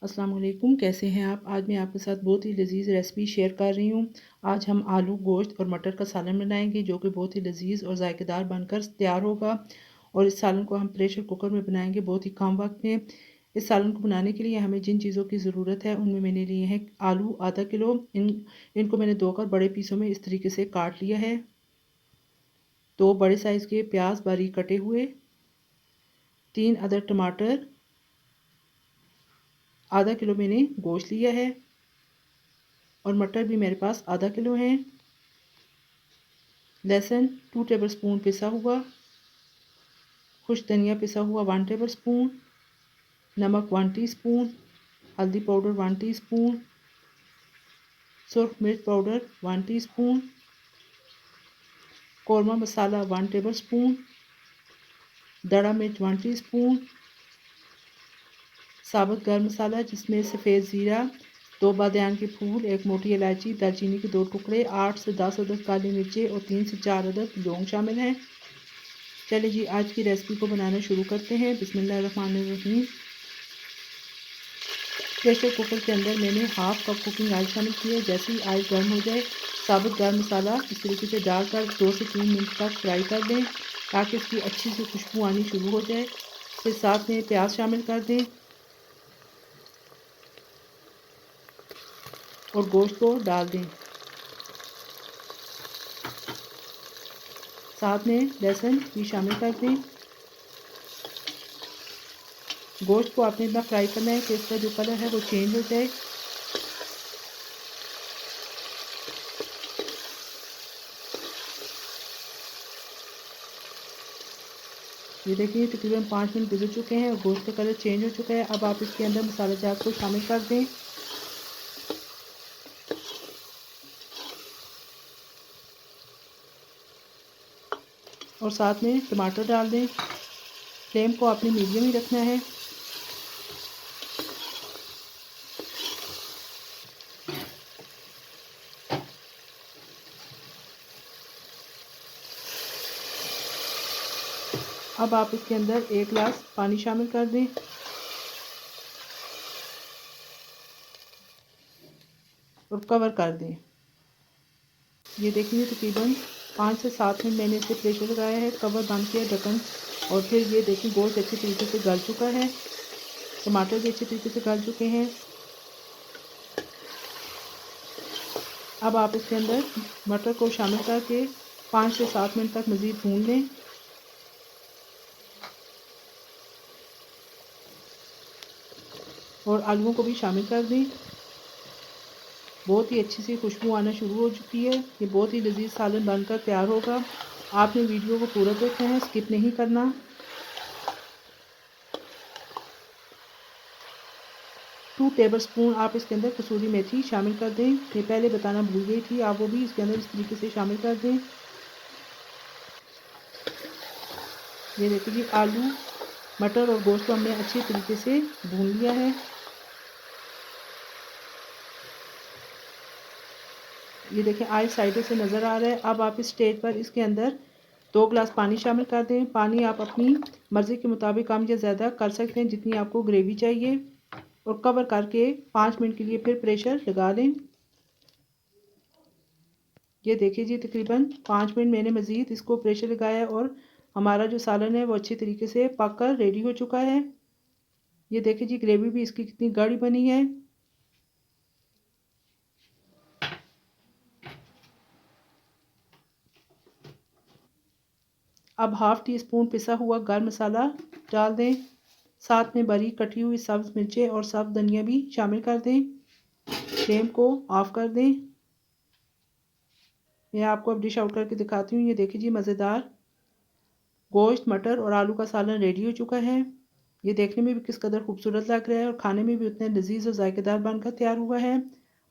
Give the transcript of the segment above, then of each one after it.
अस्सलाम वालेकुम, कैसे हैं आप। आज मैं आपके साथ बहुत ही लजीज़ रेसिपी शेयर कर रही हूँ। आज हम आलू गोश्त और मटर का सालन बनाएंगे जो कि बहुत ही लजीज़ और जायकेदार बनकर तैयार होगा। और इस सालन को हम प्रेशर कुकर में बनाएंगे बहुत ही कम वक्त में। इस सालन को बनाने के लिए हमें जिन चीज़ों की ज़रूरत है उनमें मैंने लिए हैं आलू आधा किलो। इनको मैंने धोकर बड़े पीसों में इस तरीके से काट लिया है। 2 बड़े साइज़ के प्याज बारीक कटे हुए, 3 अदद टमाटर, आधा किलो मैंने गोश्त लिया है और मटर भी मेरे पास आधा किलो हैं। लहसुन 2 टेबलस्पून पिसा हुआ, खुश धनिया पिसा हुआ 1 टेबलस्पून, नमक 1 टीस्पून, हल्दी पाउडर 1 टीस्पून, सुरख मिर्च पाउडर 1 टीस्पून, कौरमा मसाला 1 टेबलस्पून, दड़ा मिर्च 1 टीस्पून, साबुत गर्म मसाला जिसमें सफ़ेद ज़ीरा, 2 बादियान के फूल, 1 मोटी इलायची, दालचीनी के 2 टुकड़े, 8 से 10 अदद काली मिर्चें और 3 से 4 अदद लौंग शामिल हैं। चलिए जी आज की रेसिपी को बनाना शुरू करते हैं। बिस्मिल्लाहिर्रहमानिर्रहीम। प्रेशर कुकर के अंदर मैंने हाफ कप कुकिंग ऑयल शामिल किया। जैसे ही ऑयल गर्म हो जाए साबुत गर्म मसाला इस तरीके से डालकर 2 से 3 मिनट तक फ्राई कर दें ताकि इसकी अच्छी सी खुशबू आनी शुरू हो जाए। फिर साथ में प्याज शामिल कर दें और गोश्त को डाल दें। साथ में लहसुन भी शामिल कर दें। गोश्त को आपने इतना फ्राई करना है कि इसका जो कलर है वो चेंज हो जाए। ये देखिए तकरीबन 5 मिनट गुजर चुके हैं और गोश्त का कलर चेंज हो चुका है। अब आप इसके अंदर मसाला जात को शामिल कर दें। और साथ में टमाटर डाल दें। फ्लेम को आपने मीडियम ही रखना है। अब आप इसके अंदर 1 गिलास पानी शामिल कर दें और कवर कर दें। ये देखिए तकरीबन 5 से 7 मिनट मैंने इसे प्रेशर लगाया है, कवर बंद किया, ढक्कन। और फिर ये देखिए गोश्त अच्छी तरीके से गल चुका है, टमाटर भी अच्छी तरीके से गल चुके हैं। अब आप इसके अंदर मटर को शामिल करके 5 से 7 मिनट तक मज़ीद भून लें। और आलूओं को भी शामिल कर दें। बहुत ही अच्छी सी खुशबू आना शुरू हो चुकी है। ये बहुत ही लजीज सालन बनकर तैयार होगा। आपने वीडियो को पूरा देखना है, स्किप नहीं करना। टू टेबलस्पून आप इसके अंदर कसूरी मेथी शामिल कर दें। ये पहले बताना भूल गई थी, आप वो भी इसके अंदर इस तरीके से शामिल कर दें। ये देखिए आलू मटर और गोश्त को हमने अच्छी तरीके से भून लिया है। ये देखें ऑयल साइडों से नज़र आ रहा है। अब आप इस स्टेज पर इसके अंदर 2 गिलास पानी शामिल कर दें। पानी आप अपनी मर्ज़ी के मुताबिक कम या ज़्यादा कर सकते हैं जितनी आपको ग्रेवी चाहिए। और कवर करके 5 मिनट के लिए फिर प्रेशर लगा लें। ये देखिए जी तकरीबन 5 मिनट मैंने मज़ीद इसको प्रेशर लगाया और हमारा जो सालन है वो अच्छी तरीके से पक कर रेडी हो चुका है। ये देखिए जी ग्रेवी भी इसकी कितनी गाढ़ी बनी है। अब हाफ़ टी स्पून पिसा हुआ गर्म मसाला डाल दें। साथ में बारीक कटी हुई सब्ज़ मिर्चें और सब्ज़ धनिया भी शामिल कर दें। फ्लेम को ऑफ़ कर दें। मैं आपको अब डिश आउट करके दिखाती हूँ। ये देखिए जी मज़ेदार गोश्त मटर और आलू का सालन रेडी हो चुका है। ये देखने में भी किस कदर खूबसूरत लग रहा है और खाने में भी उतने लजीज और जायकेदार बनकर तैयार हुआ है।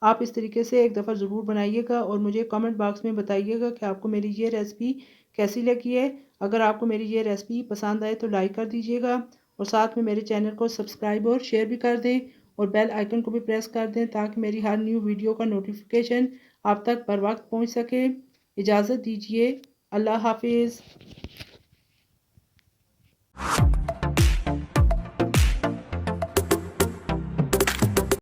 आप इस तरीके से एक दफ़ा ज़रूर बनाइएगा और मुझे कमेंट बॉक्स में बताइएगा कि आपको मेरी ये रेसिपी कैसी लगी है। अगर आपको मेरी ये रेसिपी पसंद आए तो लाइक कर दीजिएगा और साथ में मेरे चैनल को सब्सक्राइब और शेयर भी कर दें और बेल आइकन को भी प्रेस कर दें ताकि मेरी हर न्यू वीडियो का नोटिफिकेशन आप तक बर वक्त पहुँच सके। इजाज़त दीजिए। अल्लाह हाफिज़।